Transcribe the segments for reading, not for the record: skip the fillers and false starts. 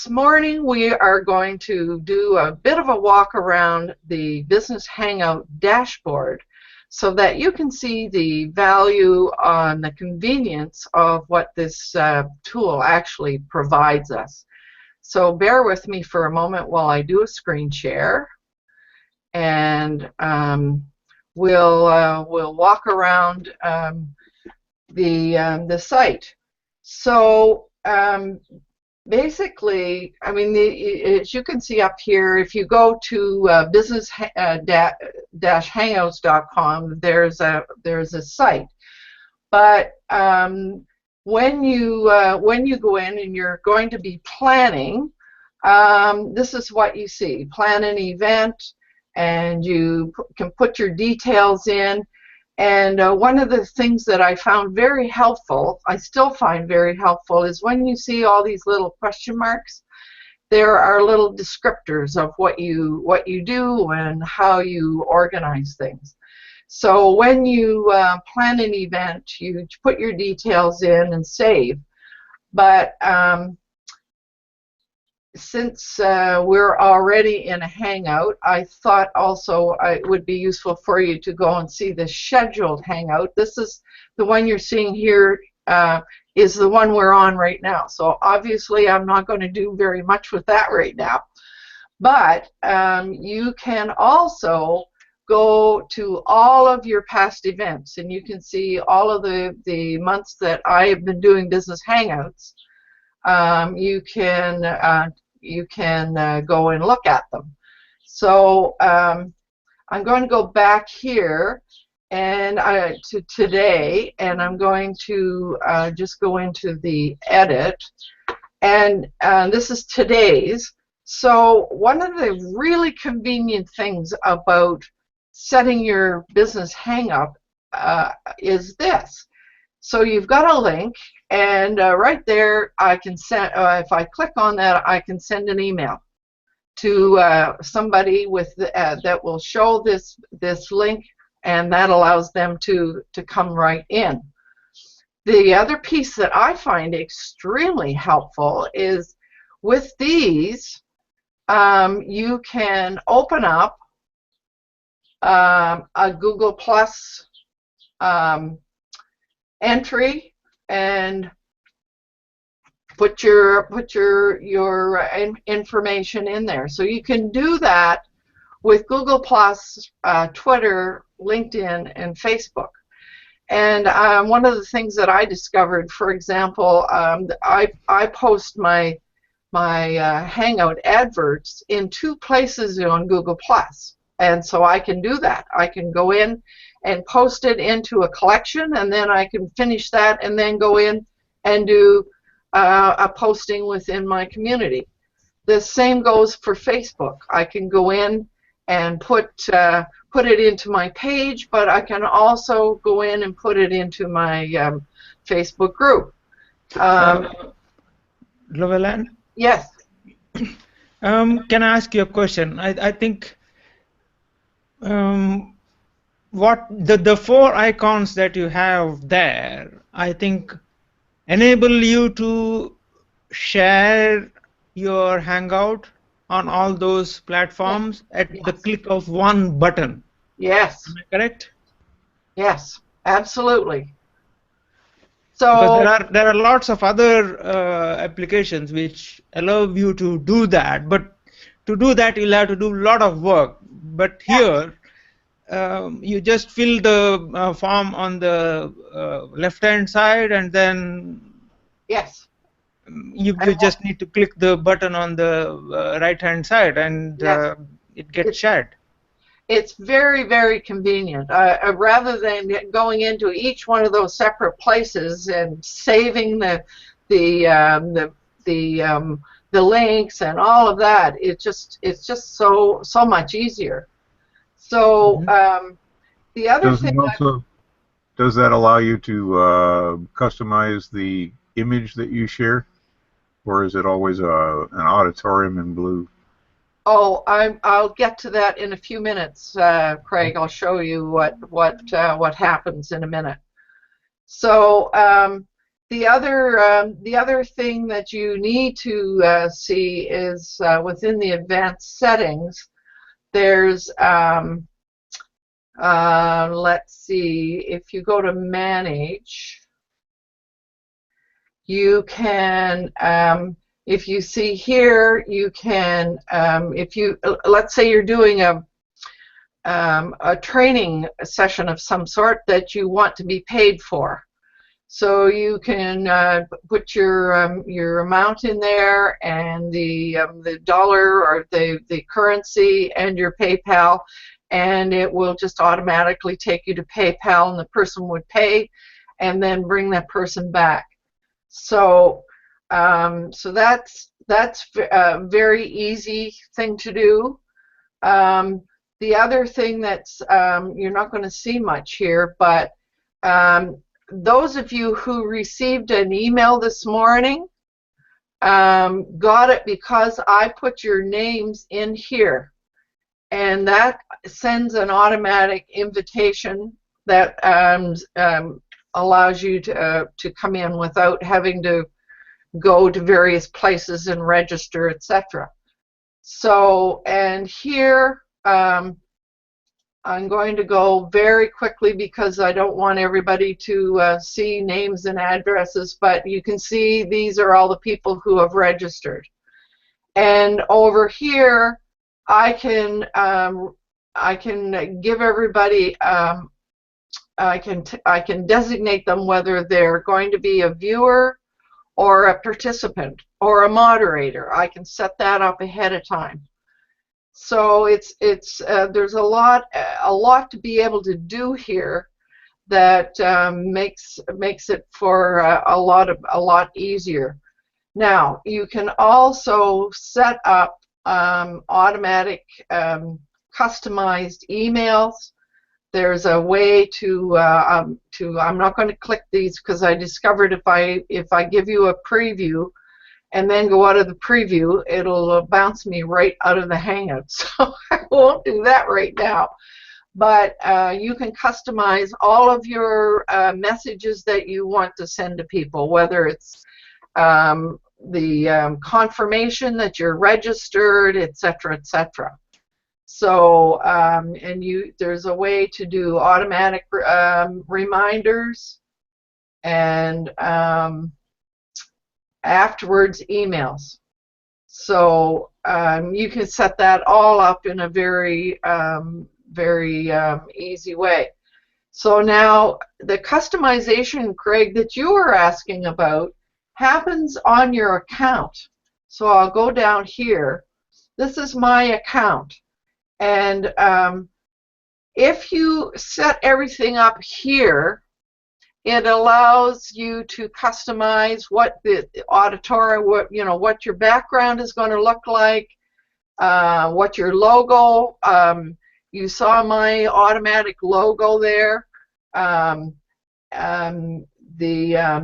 This morning we are going to do a bit of a walk around the Business Hangout dashboard so that you can see the value on the convenience of what this tool actually provides us. So bear with me for a moment while I do a screen share, and we'll walk around the site. So basically, I mean, as you can see up here, if you go to business-hangouts.com, there's a site. But when you go in and you're going to be planning, this is what you see. Plan an event, and you can put your details in. And one of the things that I found very helpful, I still find very helpful, is when you see all these little question marks, there are little descriptors of what you do and how you organize things. So when you plan an event, you put your details in and save. But since we're already in a Hangout, I thought also it would be useful for you to go and see the scheduled Hangout. This is the one you're seeing here, is the one we're on right now. So obviously I'm not going to do very much with that right now. But you can also go to all of your past events, and you can see all of the months that I have been doing Business Hangouts. You can go and look at them. So I'm going to go back here and to today, and I'm going to just go into the edit, and this is today's. So one of the really convenient things about setting your business hang up is this. So you've got a link, and right there I can send, if I click on that, I can send an email to somebody with that will show this link, and that allows them to come right in. The other piece that I find extremely helpful is with these, you can open up a Google Plus entry and put your information in there. So you can do that with Google Plus, Twitter, LinkedIn, and Facebook. And one of the things that I discovered, for example, I post my Hangout adverts in 2 places on Google Plus, and so I can do that. I can go in and post it into a collection, and then I can finish that and then go in and do a posting within my community. The same goes for Facebook. I can go in and put it into my page, but I can also go in and put it into my Facebook group. Loveland? Yes. Can I ask you a question? I think what the 4 icons that you have there, I think, enable you to share your Hangout on all those platforms at the click of one button. Yes. Am I correct? Yes, absolutely. So because there are lots of other applications which allow you to do that, but to do that you'll have to do a lot of work. But here you just fill the form on the left-hand side, and then yes, you just need to click the button on the right-hand side, and it gets shared. It's very, very convenient. Rather than going into each one of those separate places and saving the links and all of that, it's just so much easier. So the other thing. Does that allow you to customize the image that you share, or is it always an auditorium in blue? Oh, I'll get to that in a few minutes, Craig. I'll show you what happens in a minute. So the other thing that you need to see is within the advanced settings. There's let's see, if you go to manage, you can, if you see here, you can, if you, let's say you're doing a training session of some sort that you want to be paid for. So you can put your amount in there, and the dollar or the currency and your PayPal, and it will just automatically take you to PayPal, and the person would pay and then bring that person back. So so that's a very easy thing to do. The other thing that's you're not going to see much here, but those of you who received an email this morning got it because I put your names in here, and that sends an automatic invitation that allows you to come in without having to go to various places and register, etc. So, and here I'm going to go very quickly because I don't want everybody to see names and addresses, but you can see these are all the people who have registered. And over here, I can give everybody, I can designate them whether they're going to be a viewer or a participant or a moderator. I can set that up ahead of time. So there's a lot to be able to do here that makes it for a lot easier. Now you can also set up automatic customized emails. There's a way to I'm not going to click these because I discovered if I give you a preview and then go out of the preview, it'll bounce me right out of the Hangout. So I won't do that right now. But you can customize all of your messages that you want to send to people, whether it's the confirmation that you're registered, etc., etc. So, and there's a way to do automatic reminders and afterwards emails. So you can set that all up in a very easy way. So now the customization, Craig, that you were asking about happens on your account. So I'll go down here. This is my account. And if you set everything up here, it allows you to customize what the auditorium, what your background is going to look like, what your logo. You saw my automatic logo there, the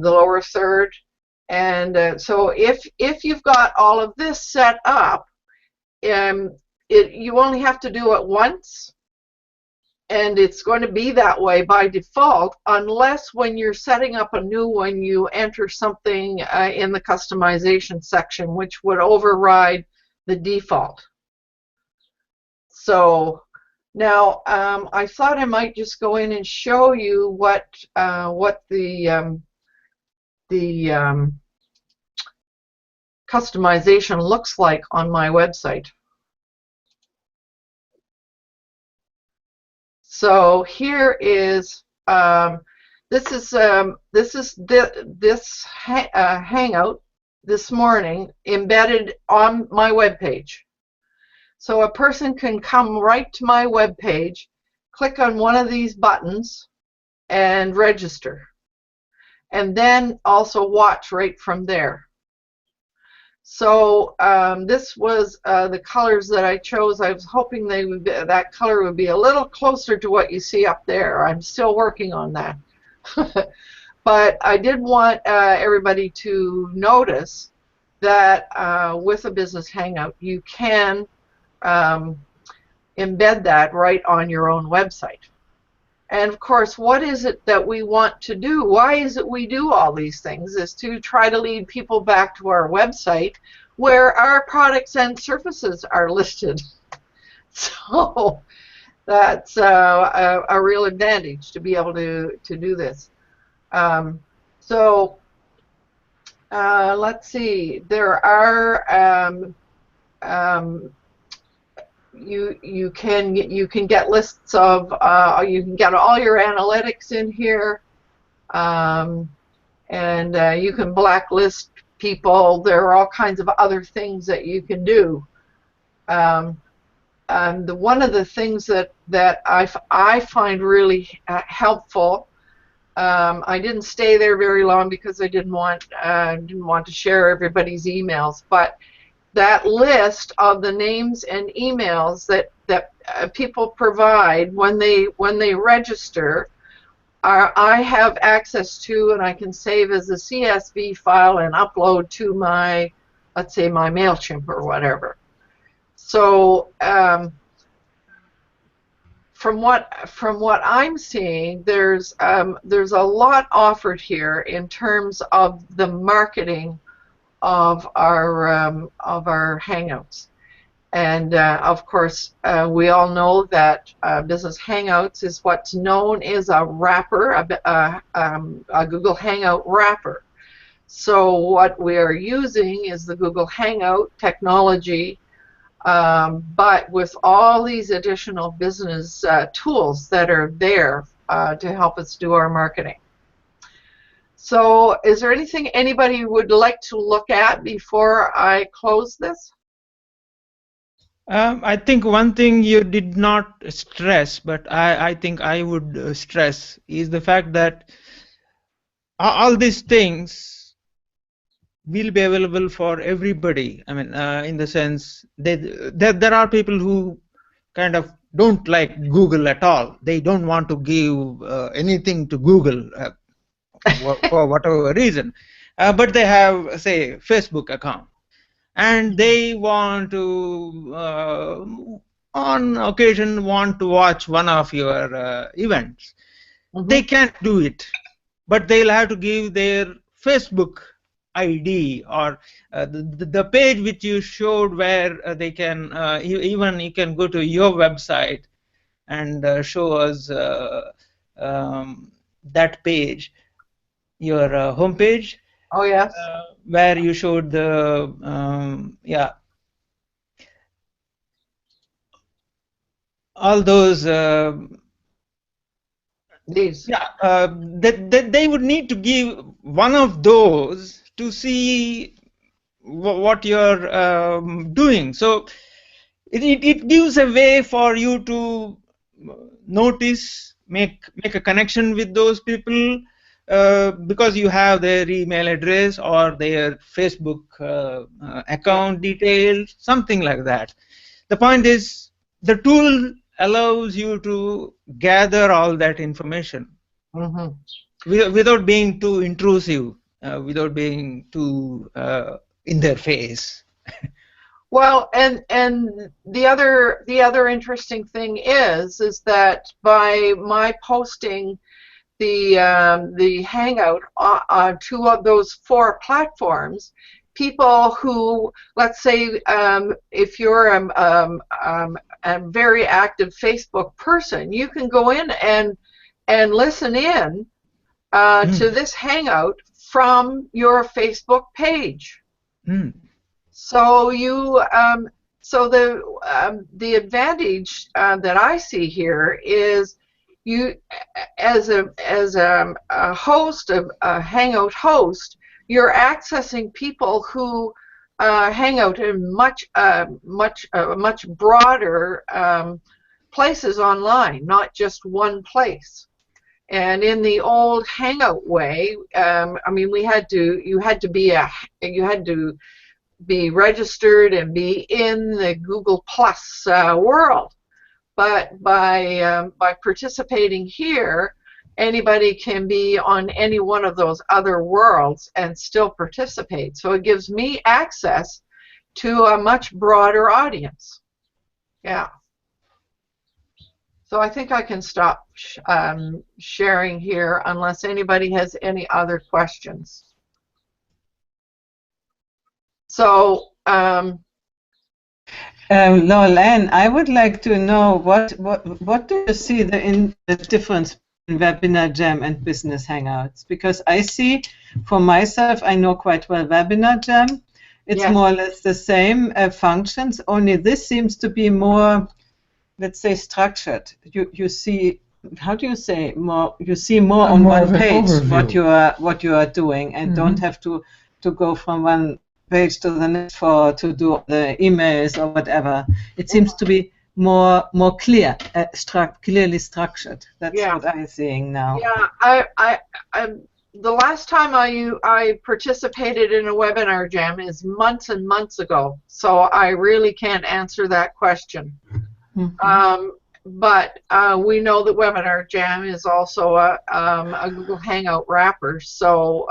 lower third, and so if you've got all of this set up, you only have to do it once. And it's going to be that way by default, unless when you're setting up a new one, you enter something in the customization section, which would override the default. So now I thought I might just go in and show you what the customization looks like on my website. So here is this Hangout this morning embedded on my web page. So a person can come right to my web page, click on one of these buttons, and register, and then also watch right from there. So this was the colors that I chose. I was hoping that color would be a little closer to what you see up there. I'm still working on that. But I did want everybody to notice that with a Business Hangout, you can embed that right on your own website. And of course, what is it that we want to do? Why is it we do all these things? Is to try to lead people back to our website where our products and services are listed. So that's a real advantage to be able to do this. So let's see. There are you can get lists of you can get all your analytics in here, and you can blacklist people. There are all kinds of other things that you can do. One of the things that I find really helpful. I didn't stay there very long because I didn't want to share everybody's emails, but that list of the names and emails that people provide when they register, I have access to, and I can save as a CSV file and upload to my, let's say, my MailChimp or whatever. So from what I'm seeing, there's a lot offered here in terms of the marketing of our Hangouts, and of course we all know that Business Hangouts is what's known as a wrapper, a Google Hangout wrapper. So what we are using is the Google Hangout technology, but with all these additional business tools that are there to help us do our marketing. So is there anything anybody would like to look at before I close this? I think one thing you did not stress, but I think I would stress, is the fact that all these things will be available for everybody. I mean, in the sense that there are people who kind of don't like Google at all. They don't want to give anything to Google. For whatever reason, but they have, say, Facebook account, and they want to on occasion want to watch one of your events. They can't do it, but they'll have to give their Facebook ID or the page which you showed, where they can even you can go to your website and show us that page, your homepage. Oh yes. Where you showed the yeah, all those These. yeah, they would need to give one of those to see what you're doing. So it gives a way for you to notice, make a connection with those people, because you have their email address or their Facebook account details, something like that. The point is, the tool allows you to gather all that information without being too intrusive, without being too in their face. Well, and the other interesting thing is that by my posting the Hangout on two of those 4 platforms, people who, let's say, if you're a very active Facebook person, you can go in and listen in to this Hangout from your Facebook page. So you, so the advantage that I see here is you, as a host, a Hangout host, you're accessing people who hang out in much broader places online, not just one place. And in the old Hangout way, I mean, you had to be registered and be in the Google Plus world. But by participating here, anybody can be on any one of those other worlds and still participate. So it gives me access to a much broader audience. Yeah. So I think I can stop sharing here unless anybody has any other questions. So, Lauren, I would like to know what do you see the difference in Webinar Jam and Business Hangouts? Because I see, for myself, I know quite well Webinar Jam. It's yes. more or less the same functions, only this seems to be more, let's say, structured. You see, how do you say, more? You see more on more one of an page overview. what you are doing, and don't have to go from one page to the next to do the emails or whatever. It seems to be more clear, clearly structured. That's what I'm seeing now. Yeah, the last time I participated in a webinar jam is months and months ago, so I really can't answer that question. But we know that Webinar Jam is also a Google Hangout wrapper. So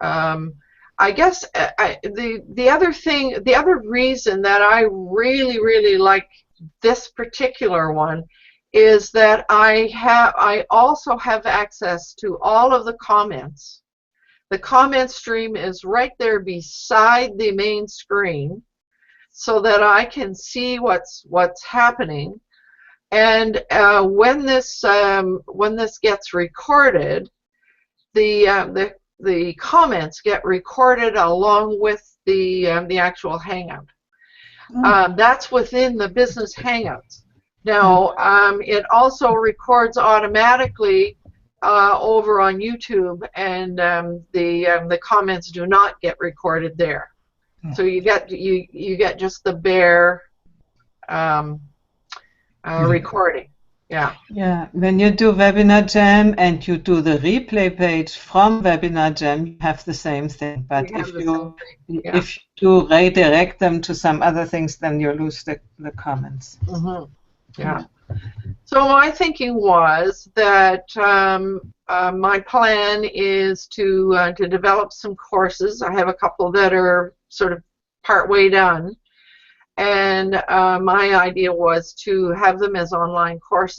I guess the other reason that I really like this particular one is that I also have access to all of the comments. The comment stream is right there beside the main screen, so that I can see what's happening. And when this gets recorded, the comments get recorded along with the actual Hangout. That's within the Business Hangouts. Now, it also records automatically over on YouTube, and the comments do not get recorded there. So you get just the bare recording. Yeah. Yeah. When you do Webinar Jam and you do the replay page from Webinar Jam, you have the same thing. But if you do redirect them to some other things, then you lose the comments. Yeah. So my thinking was that my plan is to develop some courses. I have a couple that are sort of partway done, and my idea was to have them as online courses.